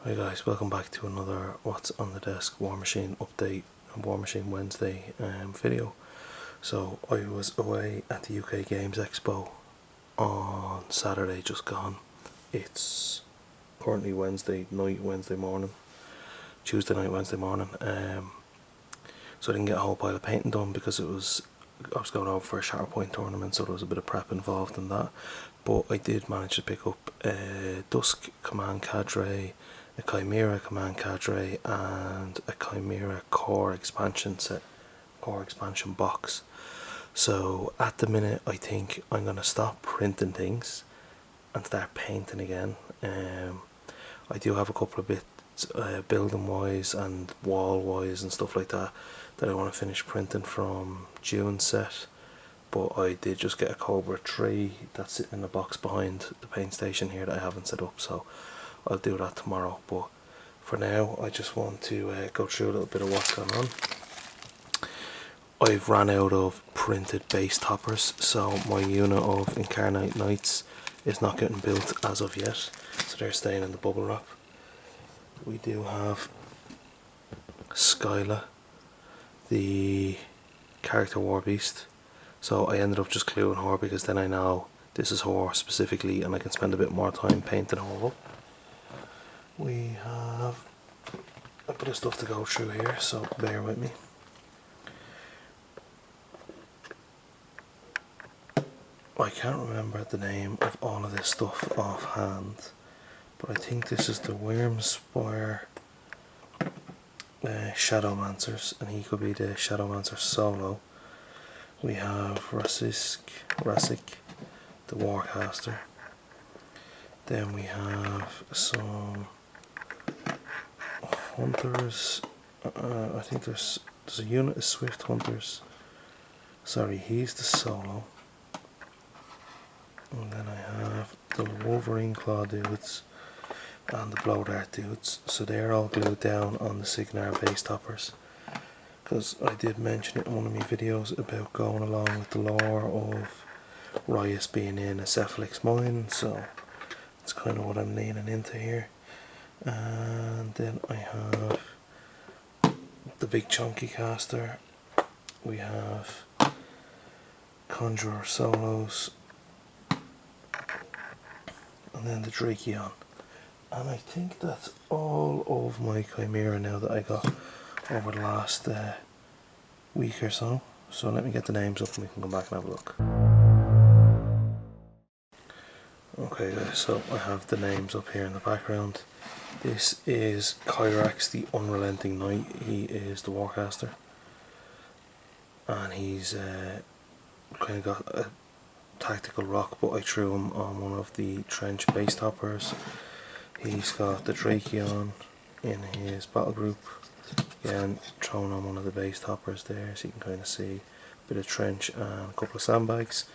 Hi guys, welcome back to another What's on the Desk Warmachine update and Warmachine Wednesday video. So I was away at the UK Games Expo on Saturday just gone. It's currently Wednesday night, Tuesday night, Wednesday morning. So I didn't get a whole pile of painting done because I was going over for a Shatterpoint tournament, so there was a bit of prep involved in that. But I did manage to pick up a Dusk Command Cadre, a Chimera Command Cadre, and a Chimera Core expansion box. So at the minute I think I'm going to stop printing things and start painting again. I do have a couple of bits building wise and wall wise and stuff like that I want to finish printing from June set, but I did just get a Cobra 3 that's sitting in the box behind the paint station here that I haven't set up, so I'll do that tomorrow. But for now I just want to go through a little bit of what's going on. I've ran out of printed base toppers, so my unit of Incarnate Knights is not getting built as of yet, so they're staying in the bubble wrap. We do have Skyla, the character war beast, so I ended up just gluing her because then I know this is her specifically and I can spend a bit more time painting her up. We have a bit of stuff to go through here, so bear with me. I can't remember the name of all of this stuff offhand, but I think this is the Wyrmspire Shadowmancers, and he could be the Shadowmancer solo. We have Rasik, the Warcaster. Then we have some Hunters. I think there's a unit of Swift Hunters. Sorry, he's the solo. And then I have the Wolverine Claw dudes and the Blow Dart dudes, so they're all glued down on the Signar base toppers, because I did mention it in one of my videos about going along with the lore of Riot being in a Cephalix mine, so that's kind of what I'm leaning into here. And then I have the big chunky caster, we have Conjurer solos, and then the Drakeon. And I think that's all of my Chimera now that I got over the last week or so. So let me get the names up and we can come back and have a look. Okay guys, so I have the names up here in the background. This is Kyrax, the Unrelenting Knight. He is the Warcaster, and he's kind of got a tactical rock, but I threw him on one of the trench base toppers. He's got the Drakeon in his battle group, again thrown on one of the base toppers there, so you can kind of see a bit of trench and a couple of sandbags.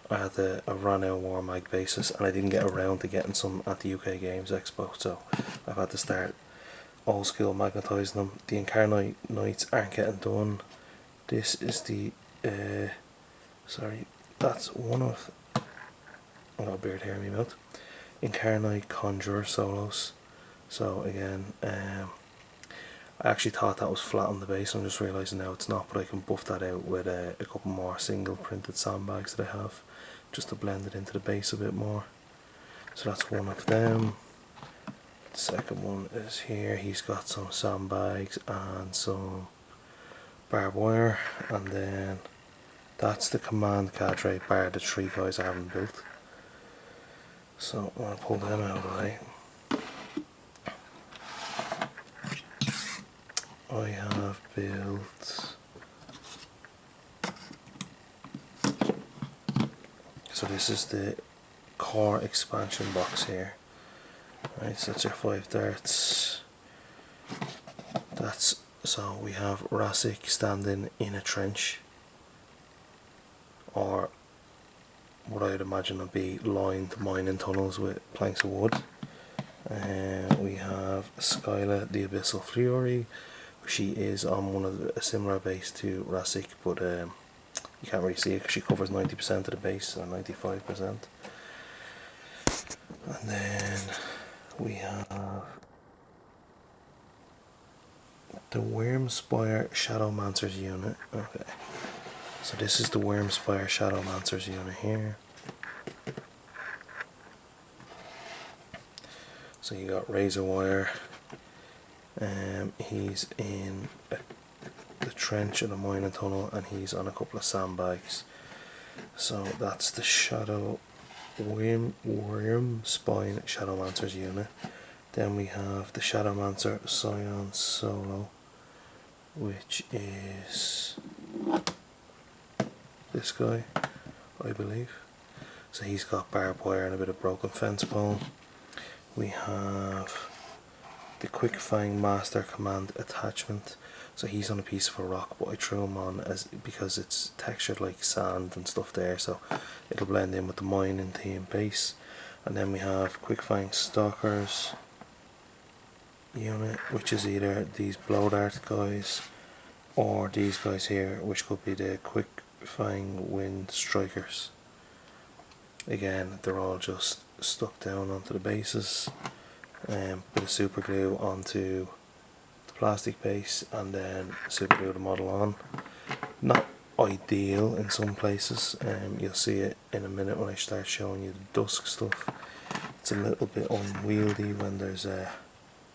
I had a Ranel Warmag basis, and I didn't get around to getting some at the UK Games Expo, so I've had to start old school magnetising them. The Incarnate Knights aren't getting done. This is the sorry, that's one of, I got a beard hair in my mouth, Incarnate Conjurer solos. So again, I actually thought that was flat on the base, I'm just realising now it's not, but I can buff that out with a couple more single printed sandbags that I have, just to blend it into the base a bit more. So that's one of them. The second one is here, he's got some sandbags and some barbed wire, and then that's the Command Cadre bar the 3 guys I haven't built. So I'm going to pull them out of the way. I have built, so this is the core expansion box here. Right, so that's your 5 darts. That's, so we have Rasik standing in a trench, or what I'd imagine would be lined mining tunnels with planks of wood. We have Skyla, the Abyssal Fury. She is on one of a similar base to Rasik, but you can't really see it because she covers 90% of the base, or 95%. And then we have the Wormspire Shadowmancer's unit. Okay, so this is the Wormspire Shadowmancer's unit here. So you got razor wire. He's in the trench of the mining tunnel, and he's on a couple of sandbags. So that's the Wormspine Shadowmancer's unit. Then we have the Shadowmancer Scion Solo, which is this guy, I believe. So he's got barbed wire and a bit of broken fence pole. We have the Quick Fang Master Command attachment. So he's on a piece of a rock, but I threw him on because it's textured like sand and stuff there, so it'll blend in with the mining theme base. And then we have Quick Fang Stalkers unit, which is either these blow dart guys or these guys here, which could be the Quick Fang Wind Strikers. Again, they're all just stuck down onto the bases, bit of super glue onto the plastic base, and then super glue the model on. Not ideal in some places. You'll see it in a minute when I start showing you the dusk stuff. It's a little bit unwieldy when there's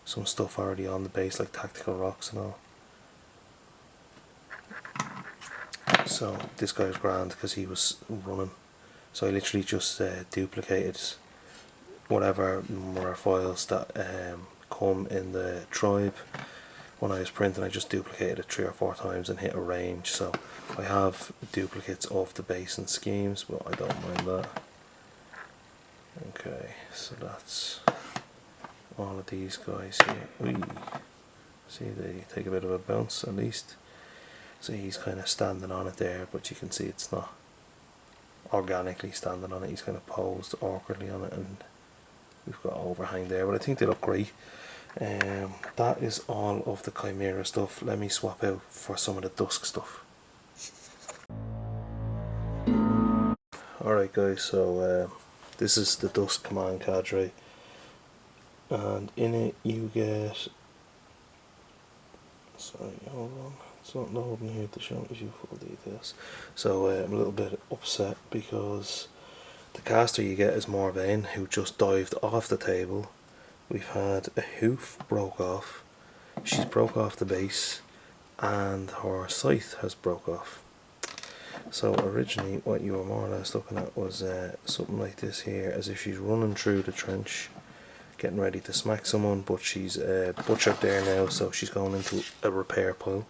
some stuff already on the base, like tactical rocks and all. So this guy's grand because he was running. So I literally just duplicated whatever number of files that come in the tribe. When I was printing, I just duplicated it 3 or 4 times and hit arrange. So I have duplicates of the base and schemes, but I don't mind that. Okay, so that's all of these guys here. Whee. See, they take a bit of a bounce at least. So he's kind of standing on it there, but you can see it's not organically standing on it. He's kind of posed awkwardly on it, and we've got overhang there, but I think they look great. That is all of the Chimera stuff. Let me swap out for some of the Dusk stuff. Alright guys, so this is the Dusk command cadre, and in it you get, sorry, hold on, it's not loading here to show you full details. So I'm a little bit upset because the caster you get is Morvain, who just dived off the table. We've had a hoof broke off, she's broke off the base, and her scythe has broke off. So originally what you were more or less looking at was something like this here, as if she's running through the trench getting ready to smack someone, but she's butchered there now, so she's going into a repair pile.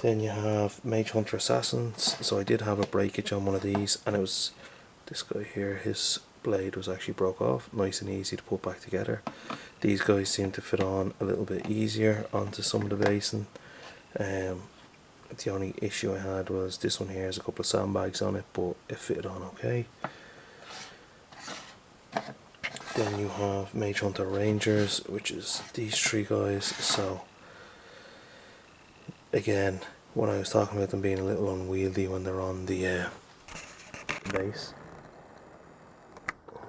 Then you have Mage Hunter Assassins. So I did have a breakage on one of these, and it was this guy here, his blade was actually broke off, nice and easy to put back together. These guys seem to fit on a little bit easier onto some of the basin. The only issue I had was this one here has a couple of sandbags on it, but it fitted on okay. Then you have Mage Hunter Rangers, which is these 3 guys. So again, when I was talking about them being a little unwieldy when they're on the base,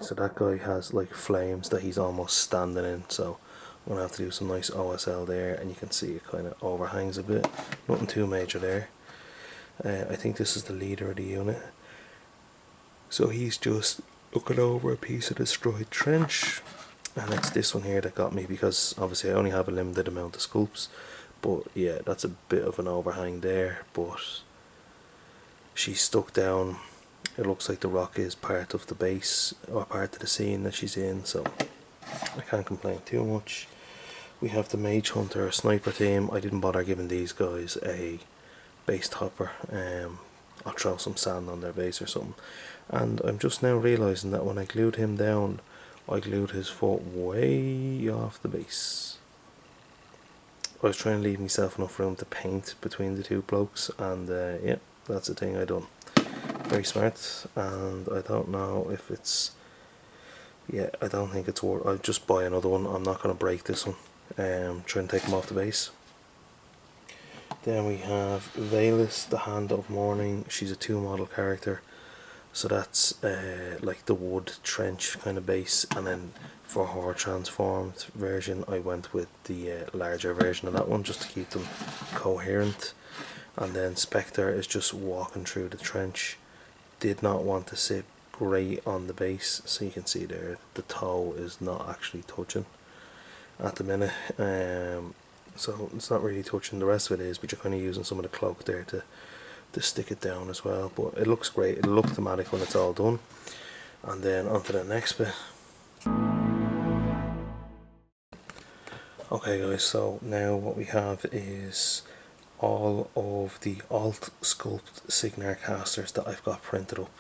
so that guy has like flames that he's almost standing in, so I'm going to have to do some nice OSL there, and you can see it kind of overhangs a bit. Nothing too major there. I think this is the leader of the unit. So he's just looking over a piece of destroyed trench, and it's this one here that got me, because obviously I only have a limited amount of sculpts. But yeah, that's a bit of an overhang there, but she's stuck down. It looks like the rock is part of the base, or part of the scene that she's in, so I can't complain too much. We have the Mage Hunter Sniper team. I didn't bother giving these guys a base topper. I'll throw some sand on their base or something. And I'm just now realising that when I glued him down, I glued his foot way off the base. I was trying to leave myself enough room to paint between the 2 blokes, and yeah, that's the thing I done. Very smart, and I don't know if it's, yeah, I don't think it's worth, I'll just buy another one. I'm not going to break this one. Try and take them off the base. Then we have Velis, the Hand of Mourning. She's a 2 model character, So that's like the wood trench kind of base, and then for her transformed version I went with the larger version of that one just to keep them coherent. And then Spectre is just walking through the trench. Did not want to sit great on the base, so you can see there the toe is not actually touching at the minute, so it's not really touching. The rest of it is, but you're kind of using some of the cloak there to stick it down as well. But it looks great, it'll look thematic when it's all done. And then on to the next bit. Okay guys, so now what we have is all of the alt sculpt Signar casters that I've got printed up.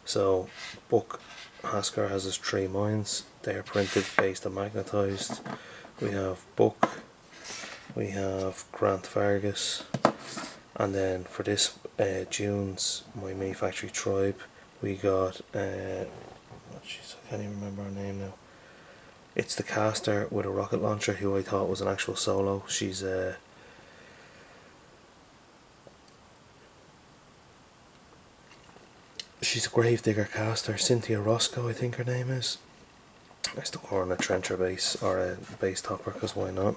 So Buck Haskar has his 3 mines, they're printed based on magnetised. We have Buck, we have Grant Vargas, and then for this June's My Mini Factory Tribe we got oh jeez, I can't even remember her name now. It's the caster with a rocket launcher who I thought was an actual solo. She's a Gravedigger caster, Cynthia Roscoe I think her name is. I stuck her on a trencher base or a base topper because why not.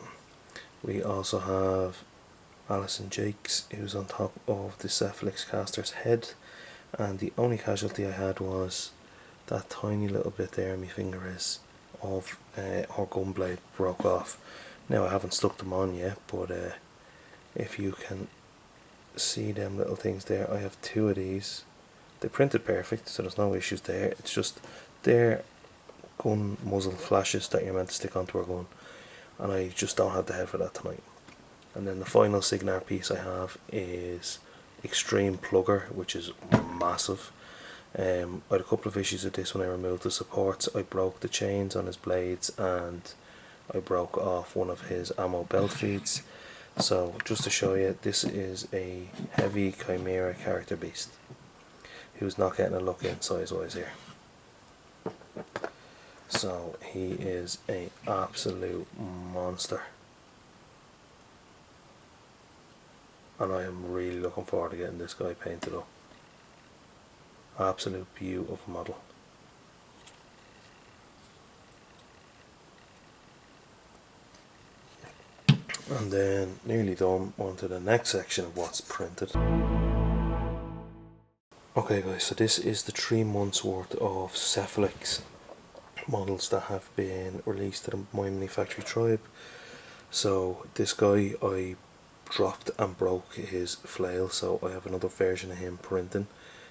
We also have Alison Jakes who's on top of the Cephalix caster's head, and the only casualty I had was that tiny little bit there my finger is of her gunblade broke off. Now I haven't stuck them on yet, but if you can see them little things there, I have 2 of these. They printed perfect, so there's no issues there. It's just their gun muzzle flashes that you're meant to stick onto our gun, and I just don't have the head for that tonight. And then the final Signar piece I have is Extreme Plugger, which is massive. I had a couple of issues with this when I removed the supports. I broke the chains on his blades and I broke off one of his ammo belt feeds. So just to show you, this is a heavy Chimera character beast who's not getting a look in size wise here. So he is an absolute monster, and I am really looking forward to getting this guy painted up. Absolute beaut of a model. And then nearly done, on to the next section of what's printed. Okay guys, so this is the 3 months worth of Cephalix models that have been released to the My Mini Factory Tribe. So this guy, I dropped and broke his flail, so I have another version of him printing.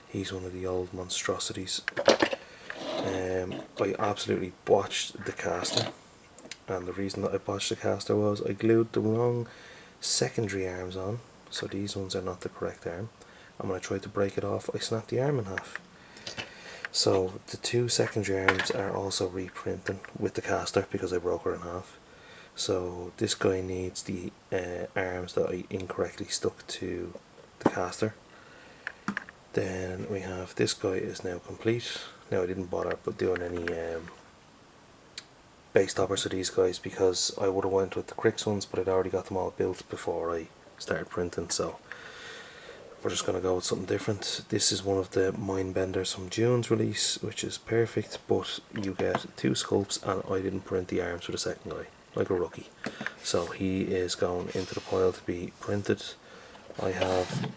He's one of the old monstrosities. I absolutely botched the caster, and the reason that I botched the caster was I glued the wrong secondary arms on, so these ones are not the correct arm, and when I tried to break it off I snapped the arm in half. So the 2 secondary arms are also reprinting with the caster because I broke her in half. So this guy needs the arms that I incorrectly stuck to the caster. Then we have this guy is now complete. Now I didn't bother but doing any base toppers for these guys because I would have went with the Crix ones, but I'd already got them all built before I started printing, so we're just going to go with something different. This is one of the Mind Benders from June's release, which is perfect, but you get 2 sculpts and I didn't print the arms for the second guy, like a rookie. So he is going into the pile to be printed. I have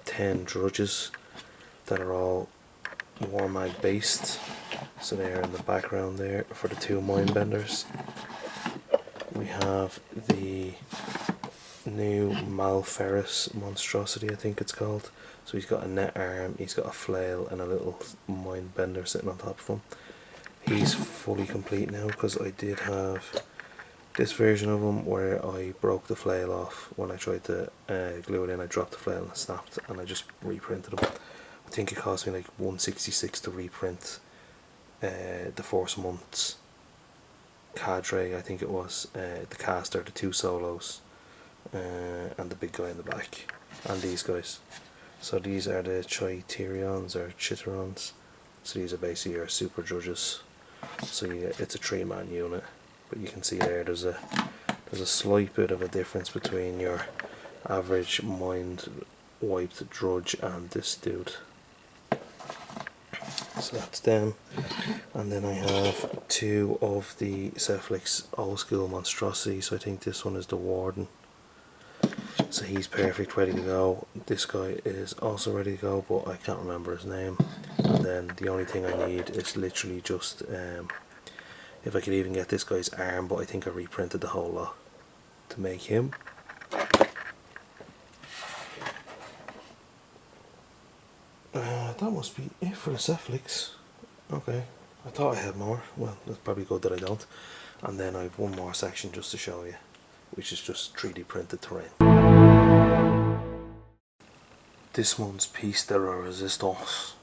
10 drudges that are all Warmag based, so they're in the background there for the 2 Mind Benders. We have the new Malferris monstrosity, I think it's called. So he's got a net arm, he's got a flail and a little Mind Bender sitting on top of him. He's fully complete now because I did have this version of him where I broke the flail off when I tried to glue it in. I dropped the flail and it snapped, and I just reprinted him. I think it cost me like 166 to reprint the Force Months cadre, I think it was, the caster, the 2 solos, and the big guy in the back, and these guys. So these are the Chitarions or Chitterons. So these are basically your super judges. So it's a 3-man unit, but you can see there's a slight bit of a difference between your average mind wiped drudge and this dude. So that's them. And then I have two of the Cephalix old school monstrosities. So I think this one is the Warden. So he's perfect, ready to go. This guy is also ready to go, but I can't remember his name. And then the only thing I need is literally just if I could even get this guy's arm, but I think I reprinted the whole lot to make him. That must be it for the Cephalix. Okay, I thought I had more. Well, that's probably good that I don't. And then I have one more section just to show you, which is just 3D printed terrain. This one's piece de resistance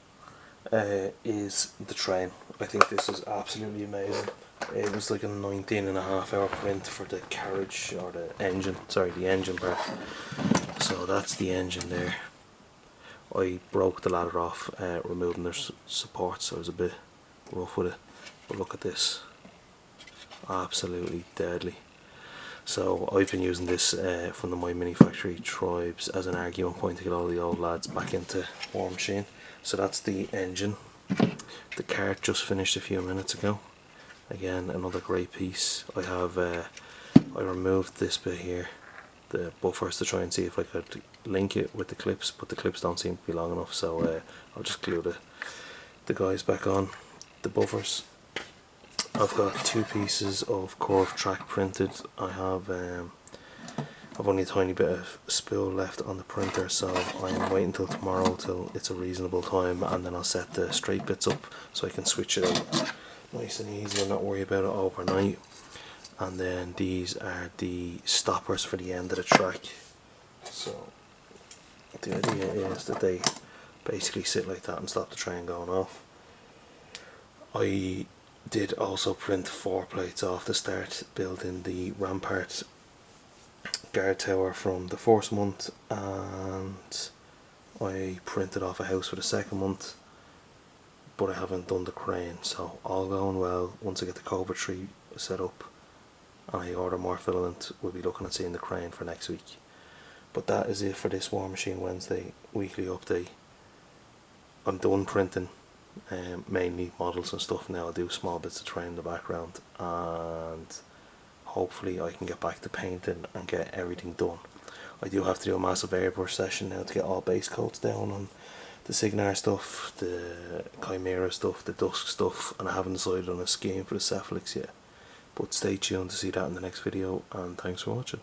is the train. I think this is absolutely amazing. It was like a 19.5 hour print for the carriage, or the engine, sorry, the engine part. So that's the engine there. I broke the ladder off, removing their support, so it was a bit rough with it. But look at this, absolutely deadly. So I've been using this from the My Mini Factory tribes as an argument point to get all the old lads back into Warmachine. So that's the engine. The cart just finished a few minutes ago. Again, another great piece. I removed this bit here, the buffers, to try and see if I could link it with the clips, but the clips don't seem to be long enough, so I'll just glue the guys back on, the buffers. I've got two pieces of curved track printed. I've only a tiny bit of spool left on the printer, so I'm waiting till tomorrow till it's a reasonable time, and then I'll set the straight bits up so I can switch it out nice and easy and not worry about it overnight. And then these are the stoppers for the end of the track. So the idea is that they basically sit like that and stop the train going off. I did also print 4 plates off the start, building the rampart guard tower from the first month, and I printed off a house for the second month, but I haven't done the crane. So all going well, once I get the Cobra tree set up and I order more filament, we'll be looking at seeing the crane for next week. But that is it for this Warmachine Wednesday weekly update. I'm done printing mainly models and stuff now. I'll do small bits of terrain in the background, and hopefully I can get back to painting and get everything done. I do have to do a massive airbrush session now to get all base coats down on the Signar stuff, the Chimera stuff, the Dusk stuff, and I haven't decided on a scheme for the Cephalix yet. But stay tuned to see that in the next video, and thanks for watching.